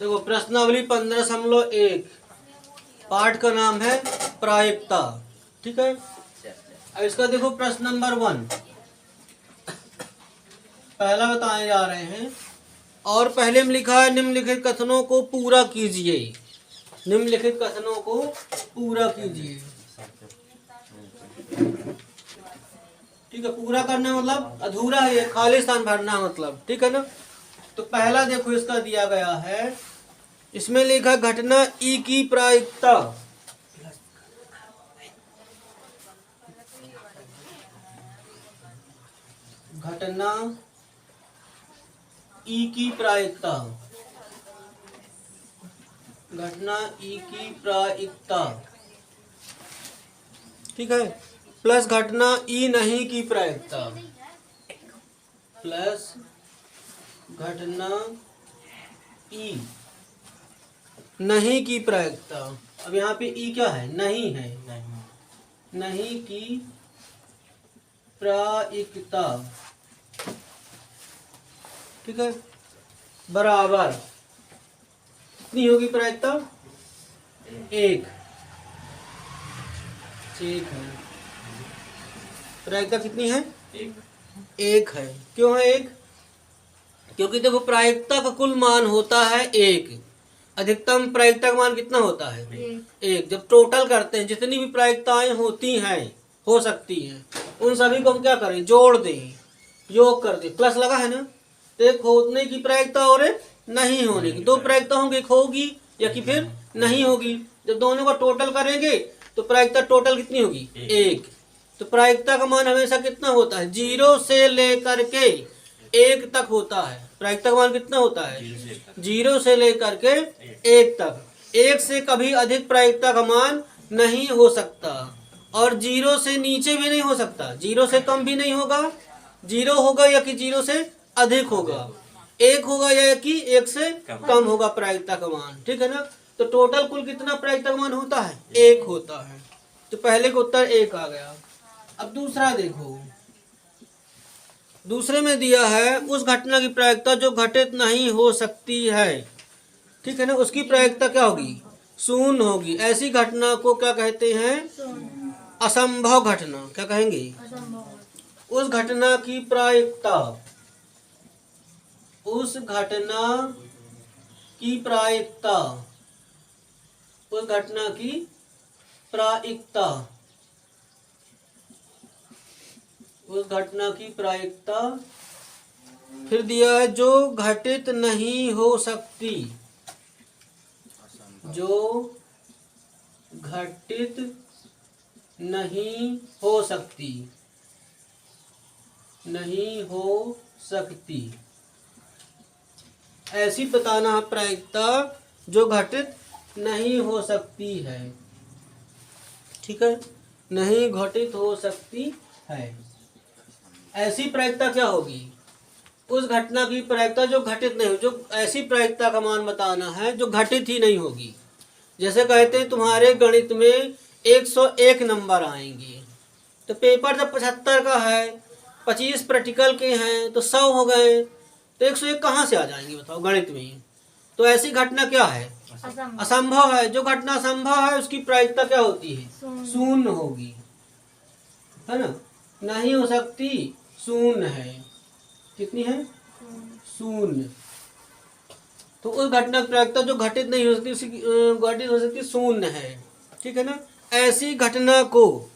देखो प्रश्नावली 15.1 पाठ का नाम है प्रायिकता। ठीक है, अब इसका देखो प्रश्न नंबर 1 पहला बताए जा रहे हैं। और पहले में लिखा है निम्नलिखित कथनों को पूरा कीजिए। निम्नलिखित कथनों को पूरा कीजिए। ठीक है, पूरा करना मतलब अधूरा है, खाली स्थान भरना मतलब। ठीक है ना। तो पहला देखो इसका दिया गया है, इसमें लिखा घटना ई की प्रायिकता। घटना ई की प्रायिकता। घटना ई की प्रायिकता। ठीक है, प्लस घटना ई नहीं की प्रायिकता। प्लस घटना ई नहीं की प्रायिकता। अब यहाँ पे ई क्या है? नहीं है। नहीं की प्रायिकता। ठीक है, बराबर कितनी होगी प्रायिकता? 1। ठीक है, प्रायिकता कितनी है? 1 है। क्यों है 1? क्योंकि देखो प्रायिकता का कुल मान होता है 1। अधिकतम प्रायिकता का मान कितना होता है? 1। जब टोटल करते हैं जितनी भी प्रायिकताएं होती हैं, हो सकती हैं, उन सभी को हम क्या करें? जोड़ दें, योग कर दें। प्लस लगा है ना। तो एक होने की प्रायिकता और एक नहीं होने की। 2 प्रायिकता होंगी, एक होगी या कि फिर नहीं होगी। जब दोनों का टोटल करेंगे तो प्रायिकता टोटल कितनी होगी? 1। तो प्रायिकता का मान हमेशा कितना होता है? 0 से लेकर के 1 तक होता है। प्रायिकता का मान कितना होता है? 0 से लेकर के 1 तक। 1 से कभी अधिक प्रायिकता का मान नहीं हो सकता और 0 से नीचे भी नहीं हो सकता। 0 से कम भी नहीं होगा। 0 होगा या कि 0 से अधिक होगा। 1 होगा या कि 1 से कम होगा प्रायिकता का मान। ठीक है ना। तो टोटल कुल कितना प्रायिकता का मान होता है? 1 होता है। तो पहले का उत्तर 1 आ गया। अब दूसरा देखो, दूसरे में दिया है उस घटना की प्रायिकता जो घटित नहीं हो सकती है। ठीक है ना, उसकी प्रायिकता क्या होगी? 0 होगी। ऐसी घटना को क्या कहते हैं? असंभव घटना। क्या कहेंगे? उस घटना की प्रायिकता, उस घटना की प्रायिकता, उस घटना की प्रायिकता, उस घटना की प्रायिकता। फिर दिया है जो घटित नहीं हो सकती। जो घटित नहीं हो सकती। नहीं हो सकती। ऐसी बताना है प्रायिकता जो घटित नहीं हो सकती है। ठीक है, नहीं घटित हो सकती है। ऐसी प्रायिकता क्या होगी? उस घटना की प्रायिकता जो घटित नहीं हो, जो ऐसी प्रायिकता का मान बताना है जो घटित ही नहीं होगी। जैसे कहते हैं तुम्हारे गणित में 101 नंबर आएंगे, तो पेपर जब 75 का है, 25 प्रैक्टिकल के हैं, तो 100 हो गए, तो 101 कहाँ से आ जाएंगे बताओ गणित में? तो ऐसी घटना क्या है? असंभव है। जो घटना असंभव है उसकी प्रायिकता क्या होती है? 0 होगी, है ना। नहीं हो सकती 0 है। कितनी है? 0। तो उस घटना की प्रायिकता जो घटित नहीं हो सकती, उसकी घटित हो सकती 0 है। ठीक है ना। ऐसी घटना को,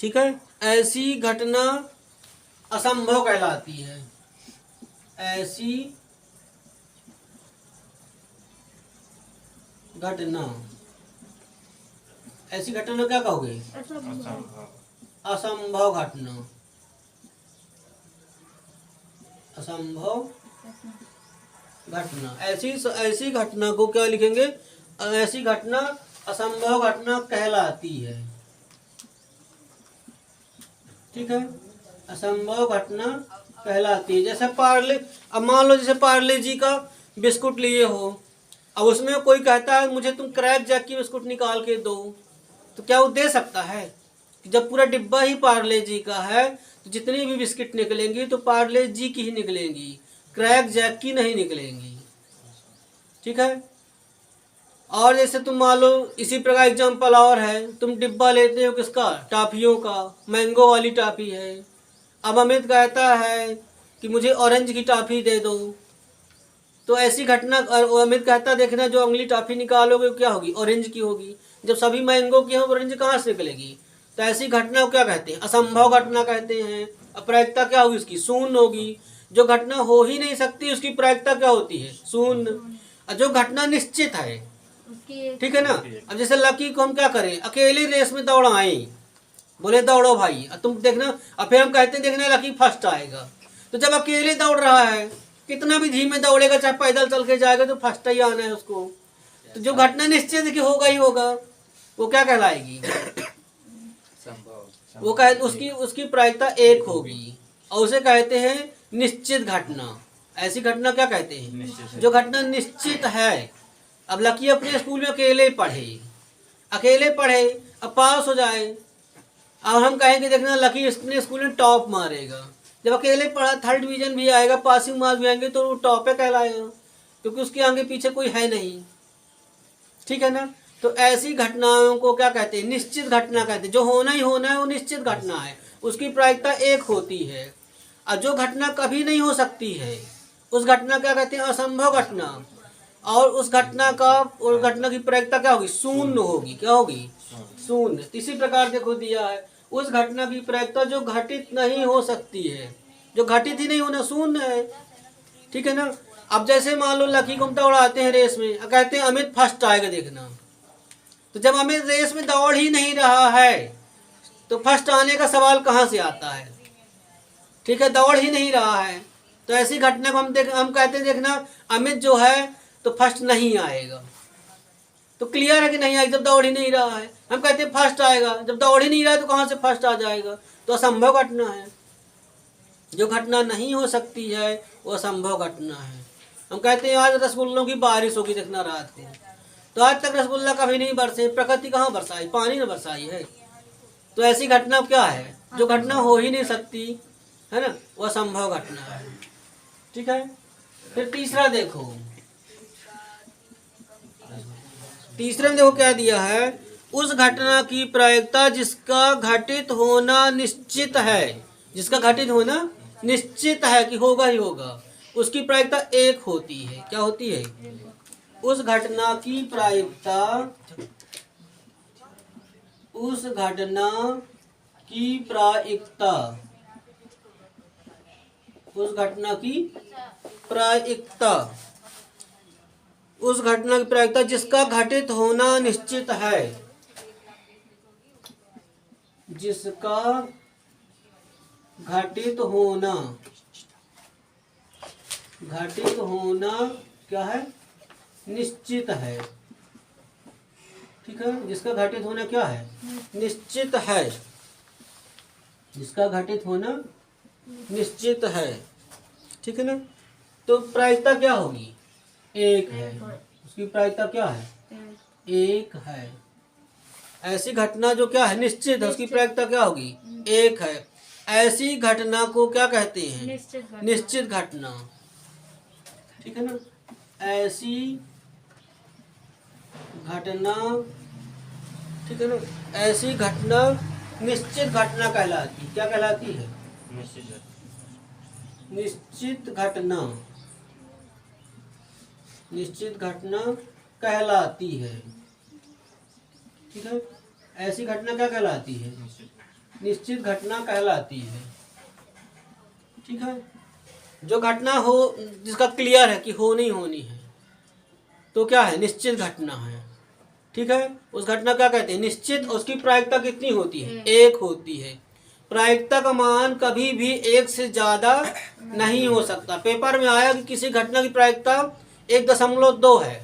ठीक है, ऐसी घटना असंभव कहलाती है। ऐसी घटना, ऐसी घटना क्या कहोगे? असंभव घटना। असंभव घटना। ऐसी घटना को क्या लिखेंगे? ऐसी घटना असंभव घटना कहलाती है। ठीक है, असंभव घटना कहलाती है। जैसे पार्ले, अब मान लो जैसे पार्ले जी का बिस्कुट लिए हो, अब उसमें कोई कहता है मुझे तुम क्रैक जैक की बिस्कुट निकाल के दो, तो क्या वो दे सकता है? जब पूरा डिब्बा ही पार्ले जी का है तो जितनी भी बिस्किट निकलेंगी तो पार्ले जी की ही निकलेंगी, क्रैक जैक की नहीं निकलेंगी। ठीक है। और जैसे तुम मान लो इसी प्रकार एग्जाम्पल और है, तुम डिब्बा लेते हो किसका, टॉफियों का, मैंगो वाली टॉफी है। अब अमित कहता है कि मुझे ऑरेंज की टॉफी दे दो, तो ऐसी घटना, और अमित कहता देखना जो अगली टॉफी निकालोगे क्या होगी, ऑरेंज की होगी। जब सभी मैंगो की हो, ऑरेंज कहाँ से निकलेगी। तो ऐसी घटना को क्या कहते हैं, असंभव घटना कहते हैं। अप्रायिकता क्या होगी उसकी, शून्य होगी। जो घटना हो ही नहीं सकती उसकी प्रायिकता क्या होती है, शून्य। और जो घटना निश्चित है, ठीक है ना। अब जैसे लकी को हम क्या करें, अकेली रेस में दौड़ाएं, बोले दौड़ो भाई, अब तुम देखना, अब फिर हम कहते हैं देखना लकी फर्स्ट आएगा। तो जब अकेले दौड़ रहा है, कितना भी धीमे दौड़ेगा, चाहे पैदल चल के जाएगा, तो फर्स्ट ही आना है उसको। तो जो घटना निश्चित है कि होगा ही होगा, वो क्या कहलाएगी, वो कह उसकी उसकी प्रायिकता एक होगी, और उसे कहते हैं निश्चित घटना। ऐसी घटना क्या कहते हैं, जो घटना निश्चित है। अब लकी अपने स्कूल में अकेले पढ़े, अब पास हो जाए, और हम कहेंगे देखना लकी अपने स्कूल में टॉप मारेगा। जब अकेले पढ़ा, थर्ड डिवीजन भी आएगा, पासिंग मार्क्स भी आएंगे, तो वो टॉप है कहलाएगा, क्योंकि उसके आगे पीछे कोई है नहीं, ठीक है ना। तो ऐसी घटनाओं को क्या कहते हैं, निश्चित घटना कहते हैं। जो होना ही होना है वो निश्चित घटना है, उसकी प्रायिकता एक होती है। और जो घटना कभी नहीं हो सकती है उस घटना क्या कहते हैं, असंभव घटना। और उस घटना की प्रायिकता क्या होगी, शून्य होगी। क्या होगी, शून्य। इसी प्रकार देखो दिया है, उस घटना की प्रायिकता जो घटित नहीं हो सकती है, जो घटित ही नहीं होना, शून्य है, ठीक है ना। अब जैसे मान लो लकी को हम दौड़ाते हैं रेस में, कहते हैं अमित फर्स्ट आएगा देखना। तो जब अमित रेस में दौड़ ही नहीं रहा है, तो फर्स्ट आने का सवाल कहाँ से आता है, ठीक है, दौड़ ही नहीं रहा है। तो ऐसी घटना को हम कहते हैं देखना अमित जो है तो फर्स्ट नहीं आएगा। तो क्लियर है कि नहीं आएगा, जब दौड़ ही नहीं रहा है। हम कहते हैं फर्स्ट आएगा, जब दौड़ ही नहीं रहा है तो कहाँ से फर्स्ट आ जाएगा। तो असंभव घटना है। जो घटना नहीं हो सकती है वो असंभव घटना है। हम कहते हैं आज रसगुल्लों की बारिश होगी देखना रात को, तो आज तक रसगुल्ला कभी नहीं बरसे, प्रकृति कहाँ बरसाई, पानी ने बरसाई है। तो ऐसी घटना क्या है, जो घटना हो ही नहीं सकती, है ना, वो असंभव घटना है, ठीक है। फिर तीसरा देखो, तीसरे में देखो क्या दिया है, उस घटना की प्रायिकता जिसका घटित होना निश्चित है, जिसका घटित होना निश्चित है कि होगा ही होगा, उसकी प्रायिकता एक होती है। क्या होती है, उस घटना की प्रायिकता, उस घटना की प्रायिकता, उस घटना की प्रायिकता, उस घटना की प्रायिकता जिसका घटित होना निश्चित है, जिसका घटित होना क्या है, निश्चित है, ठीक है। जिसका घटित होना क्या है, निश्चित है, जिसका घटित होना निश्चित है, ठीक है ना। तो प्रायिकता क्या होगी, एक है, उसकी प्रायिकता क्या है, एक है। ऐसी घटना जो क्या है, निश्चित है, उसकी प्रायिकता क्या होगी, एक है। ऐसी घटना को क्या कहते हैं, निश्चित घटना, ठीक है ना। ऐसी घटना, ठीक है ना, ऐसी घटना निश्चित घटना कहलाती, क्या कहलाती है, निश्चित घटना, निश्चित घटना कहलाती है, ठीक है। ऐसी घटना क्या कहलाती है, निश्चित घटना कहलाती है, ठीक है। जो घटना हो, जिसका क्लियर है कि हो नहीं होनी है, तो क्या है, निश्चित घटना है, ठीक है। उस घटना क्या कहते हैं, निश्चित। उसकी प्रायिकता कितनी होती है, एक होती है। प्रायिकता का मान कभी भी एक से ज्यादा नहीं हो सकता। पेपर में आया कि किसी घटना की प्रायिकता 1.2 है,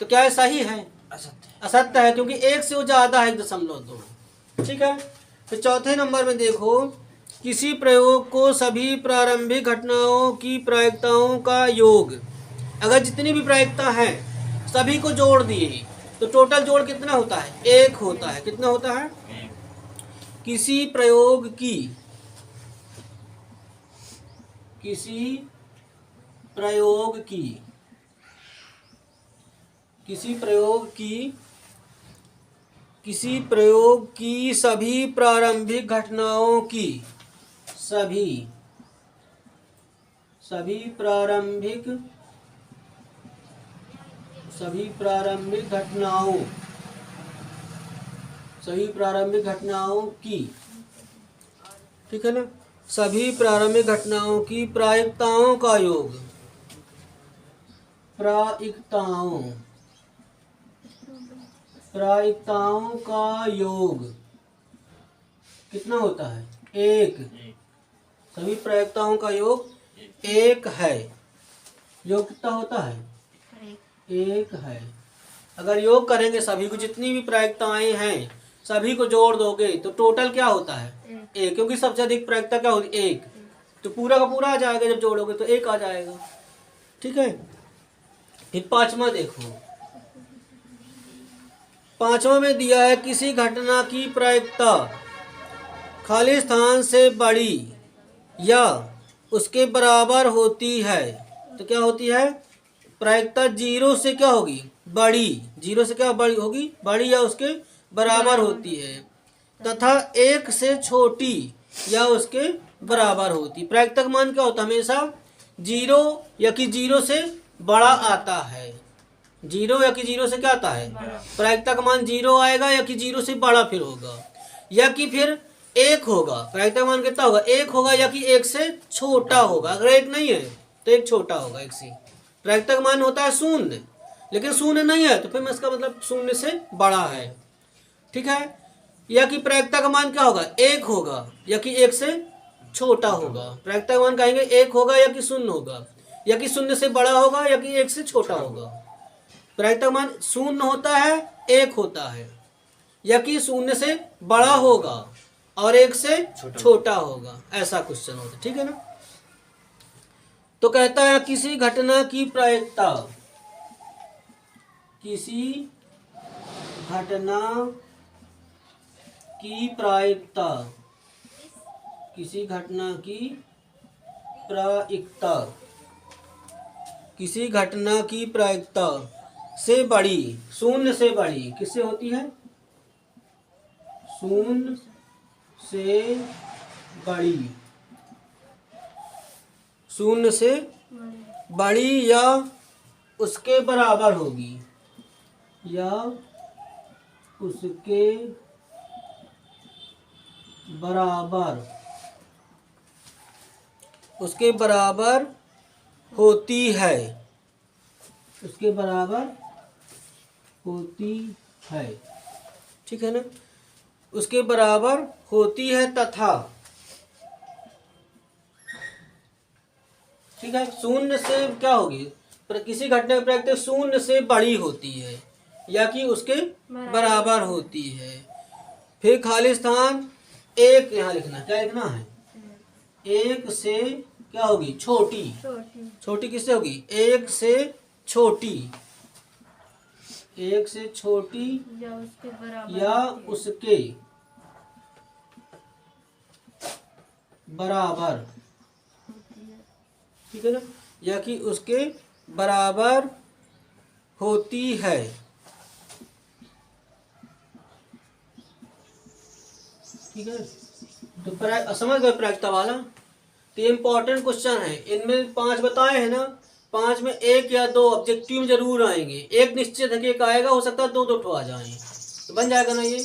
तो क्या है, सही है, असत्य है, क्योंकि एक से वो ज्यादा है 1.2, ठीक है। फिर चौथे नंबर में देखो, किसी प्रयोग को सभी प्रारंभिक घटनाओं की प्रायिकताओं का योग, अगर जितनी भी प्रायिकता है सभी को जोड़ दिए तो टोटल जोड़ कितना होता है, एक होता है। कितना होता है, किसी प्रयोग की, किसी प्रयोग की किसी प्रयोग की सभी प्रारंभिक घटनाओं की सभी प्रारंभिक घटनाओं की, ठीक है ना, सभी प्रारंभिक घटनाओं की प्रायिकताओं का योग, प्रायिकताओं का योग कितना होता है? एक। सभी प्रायिकताओं का योग एक है। योग कितना होता है? एक है। अगर योग करेंगे सभी को, जितनी भी प्रायिकताएं हैं सभी को जोड़ दोगे तो टोटल क्या होता है? एक। क्योंकि सबसे अधिक प्रायिकता क्या होती है? एक। तो पूरा का पूरा आ जाएगा, जब जोड़ोगे तो एक आ जाएगा। ठीक है। फिर पांचवा देखो, पांचवा में दिया है किसी घटना की प्रायिकता खाली स्थान से बड़ी या उसके बराबर होती है। तो क्या होती है? प्रायिकता जीरो से क्या होगी? बड़ी। जीरो से क्या बड़ी होगी? बड़ी या उसके बराबर होती है, तथा एक से छोटी या उसके बराबर होती। प्रायिकता का मान क्या होता है? हमेशा जीरो या कि जीरो से बड़ा आता है। जीरो या कि जीरो से क्या आता है? प्रायिकता का मान जीरो आएगा या कि जीरो से बड़ा फिर होगा, या कि फिर एक होगा। प्रायिकता का मान कितना होगा? एक होगा, या कि एक से छोटा होगा। अगर एक नहीं है तो एक छोटा होगा एक से। प्रायिकता का मान होता है शून्य, लेकिन शून्य नहीं है तो फिर इसका मतलब शून्य से बड़ा है। ठीक है। या कि प्रायिकता का मान क्या होगा? एक होगा, या कि एक से छोटा होगा। प्रायिकता का मान कहेंगे एक होगा या कि शून्य होगा, या कि शून्य से बड़ा होगा, या कि एक से छोटा होगा। प्रायिकता का मान शून्य होता है, एक होता है, या कि शून्य से बड़ा होगा और एक से छोटा होगा। ऐसा क्वेश्चन होता है। ठीक है ना। तो कहता है किसी घटना की प्रायिकता, किसी घटना की प्रायिकता, किसी घटना की प्रायिकता, किसी घटना की प्रायिकता से बड़ी, शून्य से बड़ी, किससे होती है? शून्य से बड़ी, शून्य से बड़ी या उसके बराबर होगी, या उसके बराबर, उसके बराबर होती है, उसके बराबर होती है। ठीक है ना। उसके बराबर होती है तथा, ठीक है, शून्य से क्या होगी? किसी घटना की प्रायिकता शून्य से बड़ी होती है या कि उसके बराबर होती है। फिर खाली स्थान एक यहाँ लिखना। क्या लिखना है? एक से क्या होगी? छोटी। छोटी किससे होगी? एक से छोटी, एक से छोटी या उसके बराबर। ठीक है ना। या कि उसके बराबर होती है। ठीक है। तो समझ गए प्रायिकता वाला? तो ये इंपॉर्टेंट क्वेश्चन है। इनमें 5 बताए हैं ना, 5 में एक या दो ऑब्जेक्टिव जरूर आएंगे। एक निश्चित है कि एक आएगा, हो सकता है दो आ जाएं, तो बन जाएगा ना ये।